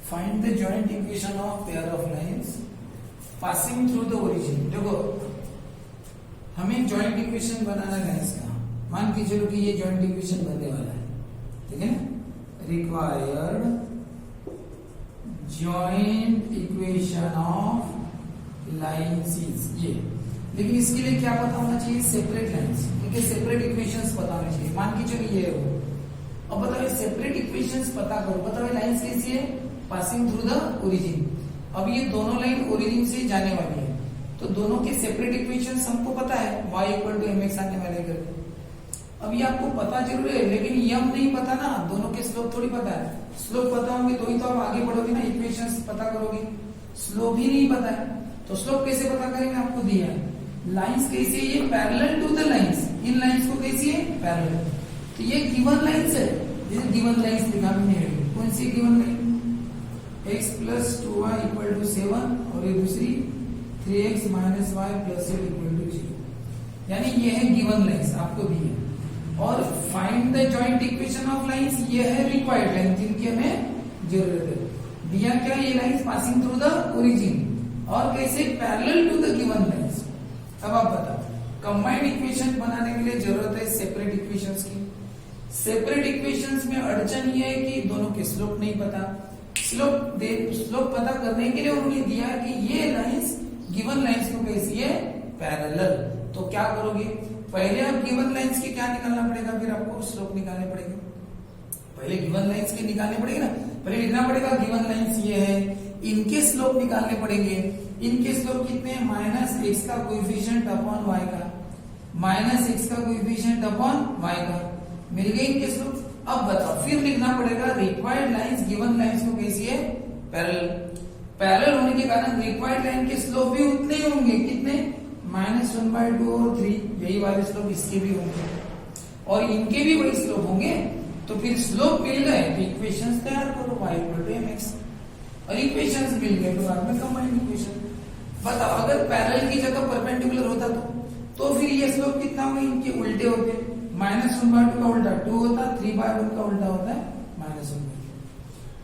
Find the joint equation of pair of lines passing through the origin. देखो हमें joint equation बनाना है इसका, मान के चलो कि ये जॉइंट इक्वेशन बनने वाला है, ठीक है ना। Required joint equation of lines is ये, लेकिन इसके लिए क्या पता होना चाहिए, सेपरेट लाइंस, इनके सेपरेट इक्वेशंस पता होने चाहिए। मान के चलो ये हो, अब बताओ सेपरेट इक्वेशंस पता करो, बताओ लाइंस कैसी है, पासिंग थ्रू द ओरिजिन। अब ये दोनों लाइन ओरिजिन से जाने वाली है, तो दोनों के सेपरेट इक्वेशंस हमको पता है, y इक्वल टू mx आने वाले करके। अब ये आपको पता जरूर है, लेकिन यम नहीं पता ना, दोनों के स्लोप थोड़ी पता है। स्लोप पता होंगे तो ही तो आप आगे बढ़ोगे ना, इक्वेशंस पता करोगे। स्लोप ही नहीं पता है तो स्लोप कैसे पता करेंगे, आपको दिया है। लाइंस कैसी है, ये पैरेलल टू द लाइंस, इन लाइंस को कैसी है, पैरेलल। तो ये गिवन लाइंस है, जैसे गिवन लाइंस दिखा भी नहीं रही, कौन सी given line, x plus 2y equal to 7 और ये दूसरी 3x minus y plus 8 equal to 0, यानी ये है गिवन लाइंस आपको दी है। और find the joint equation of lines, ये है रिक्वायर्ड लाइन जिनकी हमें जरूरत है। दिया क्या, ये lines passing through the origin और कैसे, parallel to the given lines. अब आप बताओ, कंबाइंड इक्वेशन बनाने के लिए जरूरत है सेपरेट इक्वेशंस की। सेपरेट इक्वेशंस में अड़चन ये है कि दोनों के स्लोप नहीं पता। स्लोप पता करने के लिए उन्होंने दिया कि ये लाइंस गिवन लाइंस को कैसी है, पैरेलल। तो क्या करोगे, पहले आप गिवन लाइंस के क्या निकालना पड़ेगा, फिर आपको स्लोप निकालने पड़ेगा। पहले गिवन लाइंस के निकालने पड़ेगे ना, पहले लिखना पड़ेगा गिवन लाइंस ये है, इनके स्लोप निकालने पड़ेंगे। इनके स्लोप कितने हैं, माइनस एक्स का कोएफिशिएंट अपॉन वाई का, माइनस एक्स का कोएफिशिएंट अपॉन वाई का, मिल गए इनके स्लोप। अब बताओ, फिर लिखना पड़ेगा रिक्वायर्ड लाइंस, गिवन लाइंस को कैसी है, पैरेलल। पैरेलल होने के कारण रिक्वायर्ड लाइन के स्लोप भी उतने ही होंगे, कितने, -1/2 और 3, यही वाले स्लोप इसके भी होंगे और इनके भी वही स्लोप होंगे। तो फिर स्लोप मिल गए तो इक्वेशंस तैयार करो, y इक्वल टू mx, और इक्वेशंस मिल गए तो बाद में कंबाइंड इक्वेशन। बताओ अगर पैरेलल की जगह परपेंडिकुलर होता तो फिर ये स्लोप कितना होगा, इनके उल्टे होते, -1/2 का उल्टा 2 होता, 3/1 का उल्टा होता है -1/2।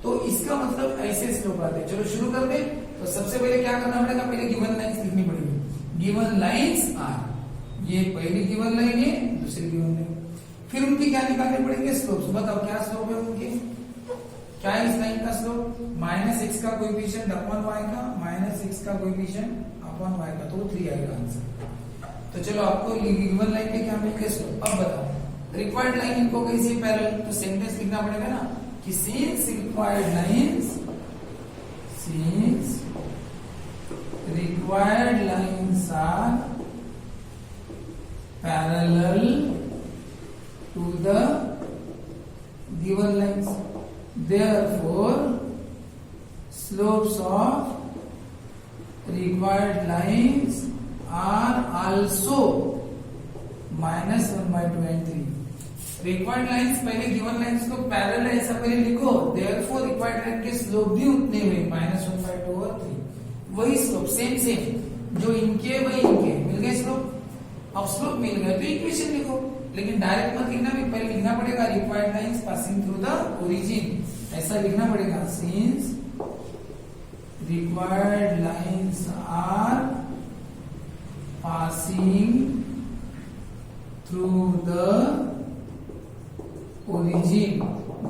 तो इसका मतलब ऐसे स्लोप आते हैं। चलो शुरू कर दे। तो सबसे पहले क्या करना पड़ेगा, पहले गिवन लाइंस लिखनी पड़ेगी। गिवन लाइंस आर, ये पहली गिवन लाइन है, दूसरी गिवन लाइन, फिर उनकी क्या निकालने पड़ेंगे, स्लोप। बताओ क्या स्लोप है उनके, क्या है इस लाइन का स्लोप, -x का कोएफिशिएंट अपॉन y का, -x का कोएफिशिएंट अपॉन y का, तो 3 आएगा आंसर। तो चलो आपको गिवन लाइन के क्या मिल गए स्लोप। अब बताओ रिक्वायर्ड लाइन इनको कैसे पैरेलल, तो सेंटेंस लिखना पड़ेगा ना कि since required lines are parallel to the given lines, therefore slopes of required lines are also -1/2 and 3। Required lines पहले गिवन लाइंस को पैरेलल है ऐसा पहले लिखो, देयरफॉर रिक्वायर्ड लाइन के स्लोप भी उतने हुए, -1/2 और 3, वही स्लोप सेम जो इनके वही इनके मिल गए स्लोप। अब स्लोप मिल गए तो इक्वेशन लिखो, लेकिन डायरेक्ट मत लिखना, भी पहले लिखना पड़ेगा required lines passing through the origin, ऐसा लिखना पड़ेगा। Since required lines are passing through the origin,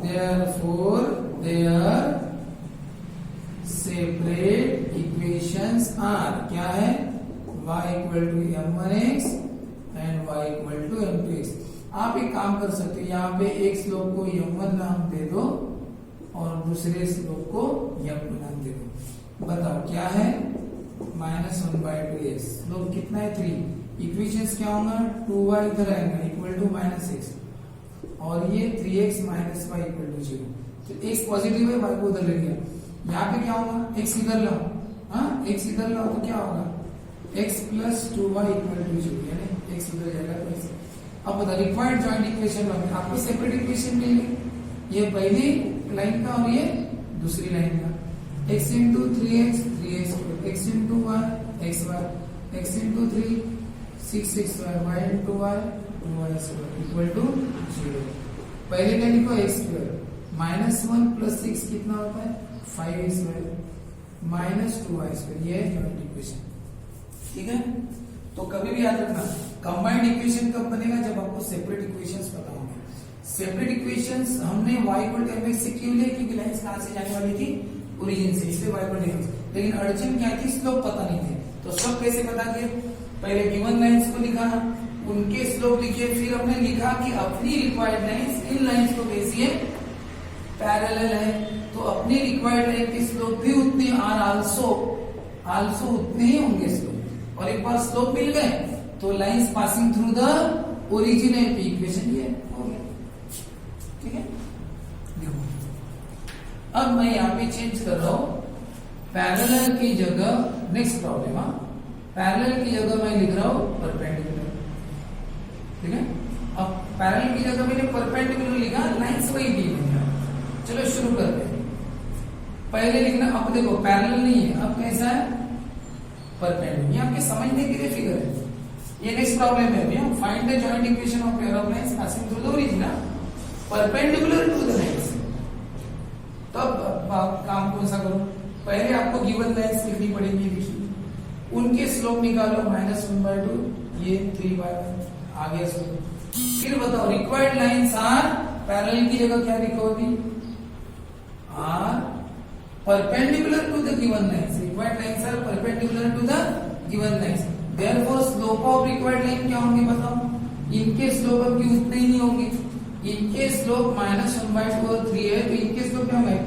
therefore their separate equations are, क्या है, y equal to m1x and y equal to m2x। आप एक काम कर सकते हो, यहाँ पे एक स्लोप को m1 नाम दे दो और दूसरे स्लोप को m2 नाम दे दो। बताओ क्या है, -1/2x, स्लोप कितना है 3, इक्वेशंस क्या होगा, 2y इधर आएगा इक्वल टू -x और ये 3x minus y equal to 0। तो x पॉजिटिव है, y को उधर ले लिया, यहाँ पे क्या होगा, x इधर लाओ, हाँ x इधर लाओ तो क्या होगा, x plus 2y equal to 0, यानी x उधर जाएगा तो x। अब बता रिक्वायर्ड जॉइंट इक्वेशन में आपको सेपरेट इक्वेशन मिल गई, ये पहली लाइन का और ये दूसरी लाइन का, x into 3x 3x, x into y xy, x into 3 6xy, y into y 2y² equal to 0। पहले का लिखो x², -1 + 6 कितना होता है 5x² माइनस 2y², ये जॉइंट इक्वेशन। ठीक है, तो कभी भी याद रखना कंबाइंड इक्वेशन कब बनेगा, जब आपको सेपरेट इक्वेशंस पता होंगे। सेपरेट इक्वेशंस हमने y mx से क्यों लिए, क्योंकि लाइंस कहां से जाने वाली थी, ओरिजिन से, इसलिए y mx। लेकिन अड़चन क्या थी, स्लोप पता नहीं थे। तो स्लोप कैसे पता किया, पहले गिवन लाइंस को लिखा, उनके स्लोप लिखे, फिर हमने लिखा कि अपनी रिक्वायर्ड लाइंस इन लाइंस को कैसी है, पैरेलल है, तो अपनी रिक्वायर्ड लाइन के स्लोप भी उतने आर आल्सो उतने ही होंगे स्लोप। और एक बार स्लोप मिल गए तो lines passing through the origin है, इक्वेशन ये हो गया। ठीक है, देखो अब मैं यहाँ पे चेंज कर रहा हूं, पैरेलल की जगह, नेक्स्ट प्रॉब्लम, पैरेलल की जगह मैं लिख रहा हूं परपेंडिकुलर। ठीक है, अब पैरेलल की जगह मैंने परपेंडिकुलर लिखा, लाइंस वही दी है। चलो शुरू करते हैं, पहले लिखना, अब देखो पैरेलल नहीं है, अब कैसा है, परपेंडिकुलर। ये आपके समझने के लिए फिगर है। ये नेक्स्ट प्रॉब्लम है भैया, find the joint equation of pair of lines passing through the origin perpendicular to the lines. तब काम कौन सा करो, पहले आपको गिवन लाइंस लिखनी पड़ेगी, देखिए उनके स्लोप निकालो, -1/2, ये 3/1 आ गया स्लोप। फिर बताओ रिक्वायर्ड लाइंस आर, पैरेलल की जगह क्या लिखोगी, are perpendicular to the given lines, required lines are perpendicular to the given lines, therefore slope of required line क्या होंगे बताओ, इनके स्लोप अब उतने ही नहीं होंगे, इनके स्लोप -1/2 और 3 है, तो इनके स्लोप क्या होंगे,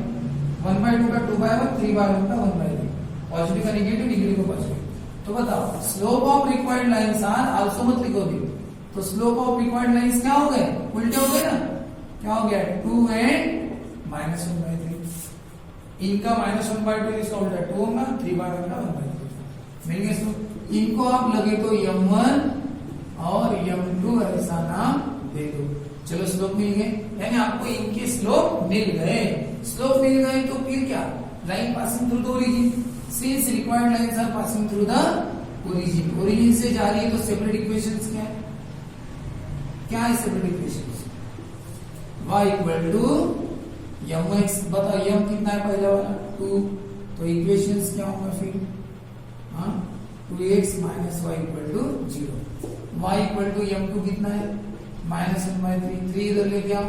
1/2 का 2/1, 3/1 का 1/3, पॉजिटिव का नेगेटिव, नेगेटिव का पॉजिटिव। तो बताओ slope of required lines are, also मत लिखोगे, तो स्लोप ऑफ रिक्वायर्ड लाइंस क्या हो गए, उल्टे हो गए ना, क्या हो गया, 2 एंड -1/3, इनका -1/2, इसका उल्टा 2 होगा, 3/1 का 1/3 मिल गया। इनको आप लगे तो m1 और m2 ऐसा नाम दे दो। चलो स्लोप मिल गए, यानी आपको इनके स्लोप मिल गए, स्लोप मिल गए तो फिर क्या, line passing through the origin, since required lines are passing through the origin, origin से जा रही है, तो सेपरेट इक्वेशंस क्या है, क्या है separate equations, y equal to mx, बताओ m कितना है पहला वाला 2, तो इक्वेशंस क्या होंगे फिर, 2x minus y equal to 0, y equal to m2 कितना है, -1/3, 3 इधर ले आओ,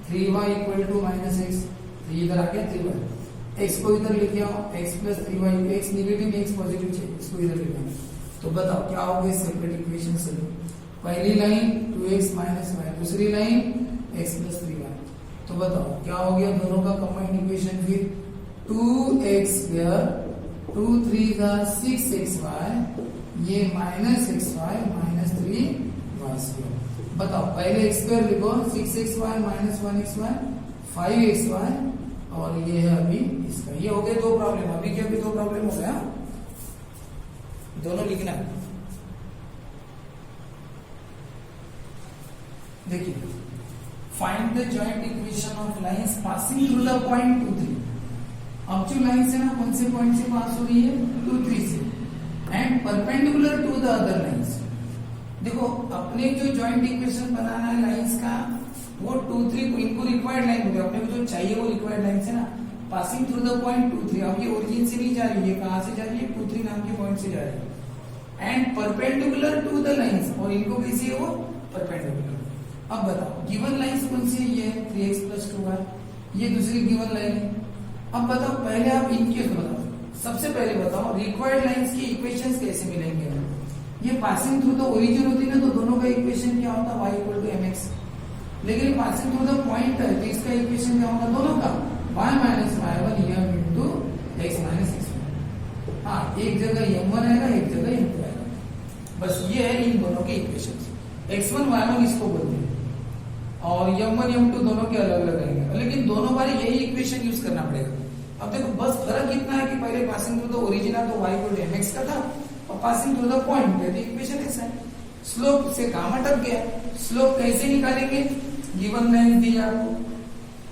3y इक्वल टू -x, 3 इधर आ गया, 3y, x को इधर लेके आओ, x plus 3y, x negative x positive चाहिए, इसको इधर ले आओ, तो बताओ क्या हो गए सेपरेट इक्वेशन से, पहली लाइन 2x माइनस y, दूसरी लाइन x प्लस 3y, तो बताओ क्या हो गया दोनों का कंबाइंड इक्वेशन, फिर 2x², 2 3 का 6xy, ये -xy -3y²। बताओ पहले x² लिखो, 6xy -1xy 5xy, और ये है अभी इसका, ये हो गए दो प्रॉब्लम, अभी क्या भी दो प्रॉब्लम हो गया, दोनों लिखना है। देखिए find the joint equation of lines passing through the point 2 3, अब जो लाइन से ना कौन से पॉइंट से पास हो रही है, 2 3 से, and perpendicular to the other lines. देखो अपने जो जॉइंट इक्वेशन बनाना है लाइंस का, वो 2 3 इनको रिक्वायर्ड लाइन हो गया, अपने को जो चाहिए वो रिक्वायर्ड लाइन से ना, पासिंग थ्रू द पॉइंट 2 3, अब ये ओरिजिन से नहीं जा रही है, कहां से जा रही है, 2 3 नाम के पॉइंट से जा रही है, and perpendicular to the lines, और इनको कैसी है वो, परपेंडिकुलर। अब बताओ गिवन लाइंस कौन सी है, ये 3x + 2y, ये दूसरी गिवन लाइन है। अब बताओ पहले आप इनके बताओ, सबसे पहले बताओ रिक्वायर्ड लाइंस की इक्वेशंस कैसे मिलेंगे, ये पासिंग थ्रू द ओरिजिन होती है ना, तो दोनों का इक्वेशन क्या होता है, y = mx, लेकिन पासिंग थ्रू द पॉइंट है, तो इसका इक्वेशन क्या होगा दोनों का, y - y1 m × x - x1। हाँ, एक जगह m1 आएगा, एक जगह m2 आएगा, बस ये है इन दोनों के इक्वेशन, x1 y1 इसको बोलते हैं, और m1 m2 दोनों के अलग अलग आएंगे, लेकिन दोनों बार यही इक्वेशन यूज करना पड़ेगा। अब देखो बस फर्क इतना है कि पहले पासिंग थ्रू द ओरिजिन था तो y = mx का था, और पासिंग थ्रू द पॉइंट है तो इक्वेशन ऐसा है। स्लोप से काम अटक गया, स्लोप कैसे निकालेंगे, गिवन लाइन दी आपको,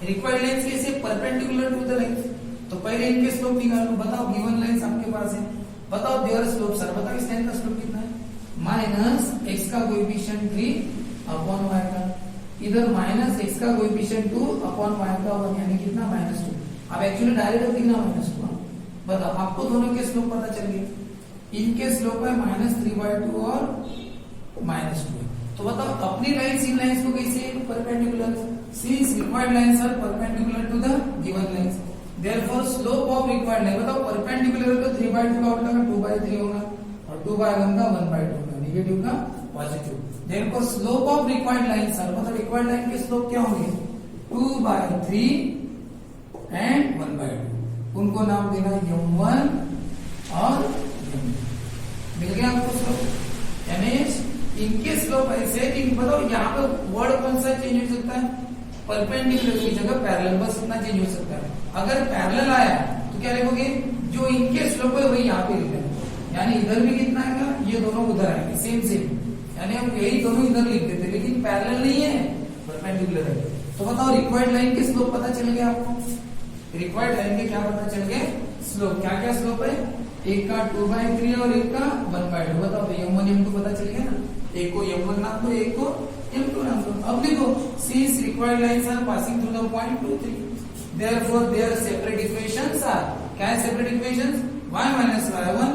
रिक्वायर्ड लाइंस कैसे, परपेंडिकुलर टू द लाइंस, तो पहले इनके स्लोप निकालो। बताओ गिवन लाइंस आपके पास है, बताओ देयर स्लोप, सर बताओ इस लाइन का स्लोप कितना है, -x का कोएफिशिएंट 3/y का, इधर -x का कोएफिशिएंट 2/y का 1, यानी कितना, -2, अब एक्चुअली डायरेक्ट लिखना -2। बताओ आपको दोनों के स्लोप पता चल गए, इनके स्लोप है -3/2 और -2। तो बताओ अपनी लाइन इन लाइंस को कैसे perpendicular, since required lines are perpendicular to the given lines, therefore slope of required line, बताओ परपेंडिकुलर तो 3/2 का उल्टा 2/3 होगा और 2/1 का 1/2 होगा, नेगेटिव का positive. Therefore slope of required lines are, मतलब रिक्वायर्ड लाइन के स्लोप क्या होंगे 2/3 एंड 1/2। उनको नाम देना m1 और m2। मिल गया आपको स्लोप। यानी इनके स्लोप ऐसे है कि बताओ यहाँ पे वर्ड कौन सा चेंज हो सकता है, परपेंडिकुलर की जगह पैरेलल, बस इतना चेंज हो सकता है। अगर पैरेलल आया तो क्या लिखोगे, जो इनके स्लोप है वही यहाँ पे लिखना है, यानी इधर भी कितना आएगा, ये दोनों उधर आएंगे सेम सेम, यानी हम यही दोनों इधर लिख देते, लेकिन पैरेलल नहीं है, परपेंडिकुलर है। तो बताओ रिक्वायर्ड लाइन के स्लोप पता चल गया आपको, रिक्वायर्ड लाइन के क्या पता चल गए स्लोप, क्या क्या स्लोप है, एक का 2/3 और एक का 1/2। बताओ m1 m2 पता चल गया ना, एक को m1 नाम दो, एक को m2 नाम दो। अब देखो since required lines are passing through the point 2, 3, therefore their separate equations are, क्या है separate equations, y minus y1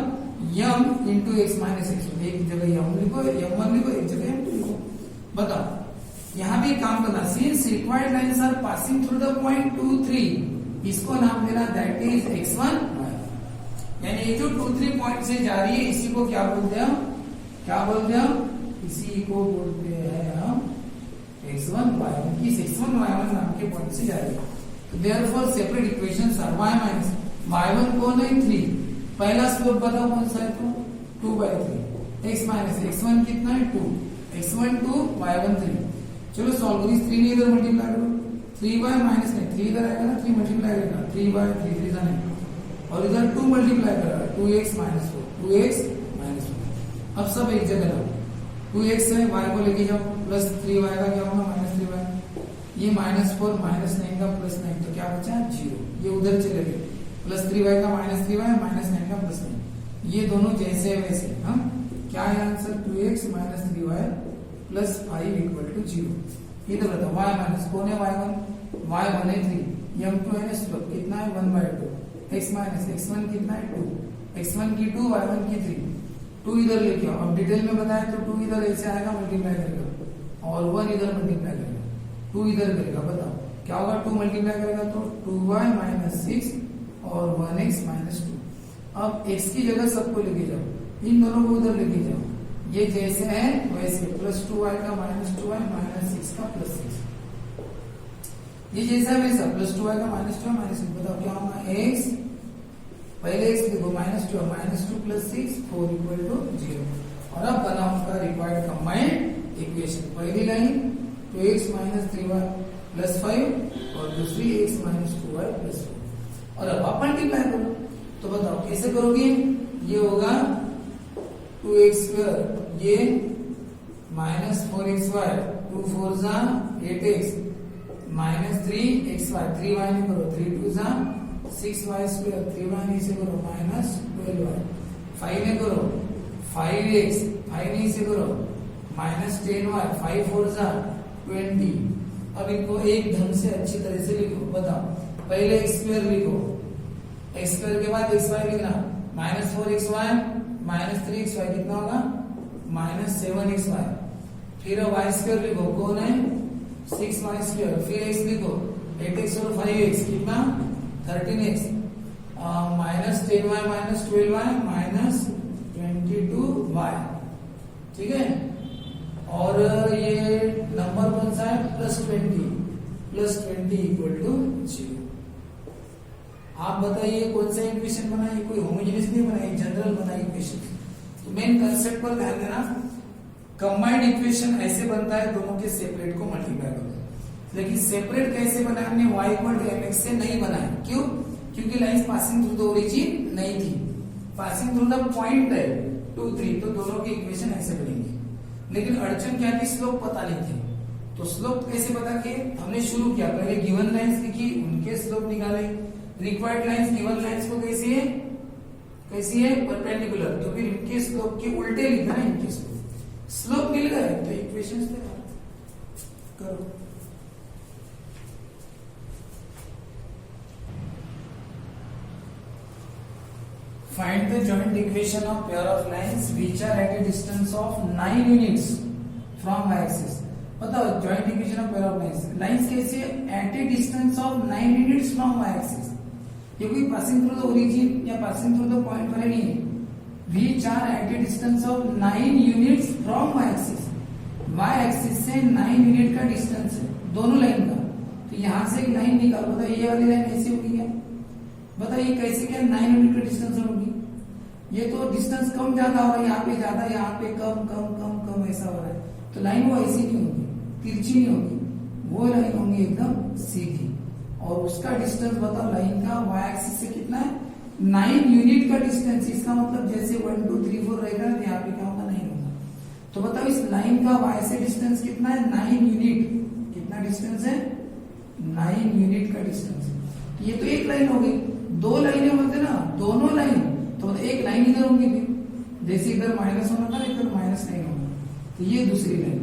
m into x minus x1। एक जगह m लिखो, m1 लिखो, एक जगह m2 लिखो। बताओ यहाँ भी काम करना, since required lines are passing through the point 2, 3, इसको नाम देना that is x1 y1। यानी ये जो 2, 3 पॉइंट से जा रही है इसी को क्या बोलते हैं, क्या बोलते हैं, इसी को बोलते हैं हम x1 y1, की x1 y1 नाम के पॉइंट से जा रही है। तो therefore separate equations are y minus y1 कौन है 3, पहला स्लोप बताओ कौन सा है, तो 2/3, x माइनस x1 कितना है 2, x1 2 y1 3। चलो सॉल्व करो, 3 ने इधर मल्टीप्लाई करो, 3y माइनस नहीं 3 इधर आएगा ना, 3 मल्टीप्लाई करेगा 3/3 3 नहीं, और इधर 2 मल्टीप्लाई करेगा 2x माइनस 4, 2x माइनस 4। अब सब एक जगह लाओ, 2x है y को लेके जाओ, प्लस 3y का क्या होगा -3y, ये -4 -9 का +9, तो क्या बचा 0, ये उधर चले गए, प्लस 3y का -3y -9 का +9, ये दोनों जैसे वैसे। हम क्या है answer, 2x minus 3y plus 5 = 0। इधर बताओ y माइनस कौन है y1 है 3, m2 है स्लोप कितना है 1/2, x माइनस x1 कितना है 2, x1 की 2 y1 की 3, 2 इधर लेके आओ। अब डिटेल में बताया तो 2 इधर ऐसे आएगा मल्टीप्लाई करेगा, और 1 इधर मल्टीप्लाई करेगा, 2 इधर करेगा। बताओ क्या होगा, 2 मल्टीप्लाई करेगा तो 2y माइनस 6 और 1x माइनस 2। अब x की जगह सबको लेके जाओ, इन दोनों को उधर लेके जाओ, ये जैसे है वैसे, प्लस 2y का -2y माइनस 6 का +6, ये जैसा वैसा, प्लस 2y का -2y माइनस 6। बताओ क्या होगा, x पहले x लिखो -2 -2 प्लस 6 4 = 0। और अब बना उसका रिक्वायर्ड कंबाइंड इक्वेशन, पहली line 2x minus 3y plus 5 और दूसरी x माइनस 2y प्लस 4, और अब आप मल्टीप्लाई करो। तो बताओ कैसे करोगे, ये होगा 2x², ये -4xy, 2 4 जा 8x माइनस 3xy, 3y नहीं करो, 3 2 जा 6y², 3y नहीं से करो -12y, 5 ने करो 5x, 5 नहीं से करो -10y, 5 4 जा 20। अब इनको एक ढंग से अच्छी तरह से लिखो। बताओ पहले x² लिखो, x² के बाद xy लिखना, -4xy -3xy कितना होगा -7xy, फिर y² लिखो, कौन है 6y², फिर x लिखो 8x और 5x कितना 13x, -10y -12y -22y, ठीक है। और ये नंबर कौन सा है, +20 = 0। आप बताइए कौन सा इक्वेशन बनाई, कोई होमोजेनियस नहीं बनाई, जनरल बनाई इक्वेशन। तो मेन कंसेप्ट पर ध्यान देना, कंबाइंड इक्वेशन ऐसे बनता है दोनों के सेपरेट को मल्टीप्लाई करो, लेकिन सेपरेट कैसे बनाया हमने, y = mx से नहीं बनाया। क्यों, क्योंकि lines passing through the origin नहीं थी, पासिंग थ्रू द पॉइंट है 2, 3, तो दोनों की इक्वेशन ऐसे बनेंगे। लेकिन अड़चन क्या थी, स्लोप पता नहीं थे, तो स्लोप कैसे पता किए, हमने शुरू किया, पहले गिवन लाइंस लिखी, उनके स्लोप निकाले, रिक्वायर्ड लाइंस गिवन लाइंस को कैसी है परपेंडिकुलर, तो फिर इनके स्लोप के उल्टे लिखना है, इनके स्लोप मिल गए तो इक्वेशंस करो। Find the joint equation of pair of lines which are at a distance of 9 units from y-axis. बताओ joint equation of pair of lines. Lines कैसे? At a distance of 9 units from y-axis. ये कोई passing through the origin या passing through the point पर नहीं है. Which are at a distance of 9 units from y-axis. y-axis से 9 unit का distance है दोनों लाइन का. तो यहाँ से एक लाइन निकाल. बताओ ये वाली लाइन कैसे होगी क्या? बताइए कैसे क्या 9 यूनिट का डिस्टेंस होगी. ये तो डिस्टेंस कम ज्यादा हो रहा है, यहाँ पे ज्यादा, यहाँ पे कम कम कम कम ऐसा हो रहा है. तो लाइन वो ऐसी नहीं होगी, तिरछी नहीं होगी, वो लाइन होगी एकदम सीधी. और उसका डिस्टेंस बताओ लाइन का वाई एक्सिस से कितना है? 9 यूनिट का डिस्टेंस. इसका मतलब जैसे 1 2 3 4 रहेगा ना, यहाँ पे क्या होगा? 9 होगा. तो बताओ इस लाइन का वाई से डिस्टेंस कितना है? 9 यूनिट. कितना डिस्टेंस है? 9 यूनिट का डिस्टेंस. ये तो एक लाइन हो गई. दो लाइनें बोलते ना, दोनों लाइन. तो एक लाइन इधर होगी भी, जैसे इधर माइनस होना था, इधर माइनस नहीं होगा. तो ये दूसरी लाइन.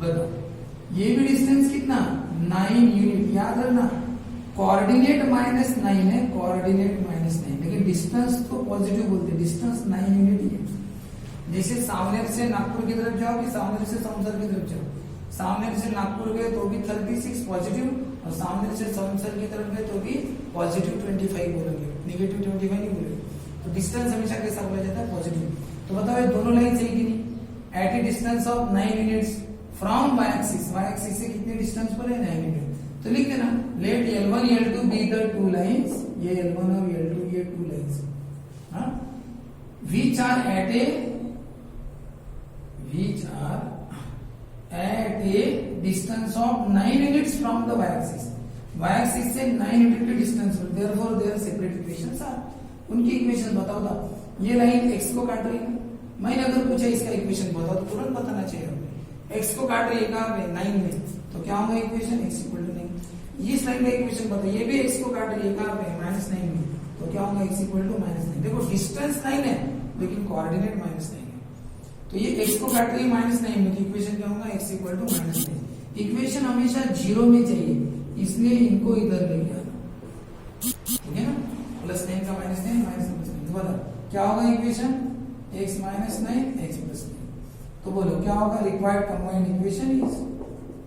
बताओ ये भी डिस्टेंस कितना? 9 यूनिट. याद रखना कोऑर्डिनेट -9 है, कोऑर्डिनेट -9, लेकिन डिस्टेंस तो पॉजिटिव बोलते हैं. डिस्टेंस 9 यूनिट ही है. जैसे सामने से नागपुर की तरफ जाओ कि सामने से समसर की तरफ जाओ. सामने से नागपुर गए तो भी 36 पॉजिटिव, और सामने से समसर की तरफ गए तो भी पॉजिटिव 25 बोलेंगे, नेगेटिव 25 नहीं बोलेंगे. तो डिस्टेंस हमेशा कैसा बोला जाता है? पॉजिटिव. तो बताओ ये दोनों लाइन सही की नहीं? At a distance of 9 units from Y axis. Y axis से कितने डिस्टेंस पर है? 9 यूनिट. तो लिख देना let L1 L2 be the two lines. ये L1 और L2 ये two lines which are at a distance of 9 units from the y-axis. y-axis से 9 यूनिट के डिस्टेंस पर. therefore their separate equations are. उनकी इक्वेशन बताओ था. ये लाइन x को काट रही है. मैंने अगर पूछा इसका इक्वेशन बताओ तो तुरंत बताना चाहिए. x को काट रही है कहाँ पे? 9 में. तो क्या होगा इक्वेशन? x equal to 9. इस लाइन का इक्वेशन बताओ. ये भी x को काट रही है कहाँ पे? -9 में. तो क्या होगा? x equal to -9. देखो डिस्टेंस 9 है लेकिन कोऑर्डिनेट -9 है. तो ये x को काट रही है -9 में. तो इक्वेशन क्या होगा? x equal to -9. इक्वेशन हमेशा 0 में चाहिए, इसलिए इनको इधर ले आना. ठीक है ना? +9 का -9 -9. तो बताओ क्या होगा इक्वेशन? x -9 x +9. तो बोलो क्या होगा? रिक्वायर्ड कंबाइंड इक्वेशन इज,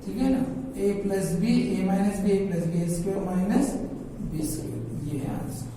ठीक है ना, a + b a - b a + b² - b². ये है आंसर.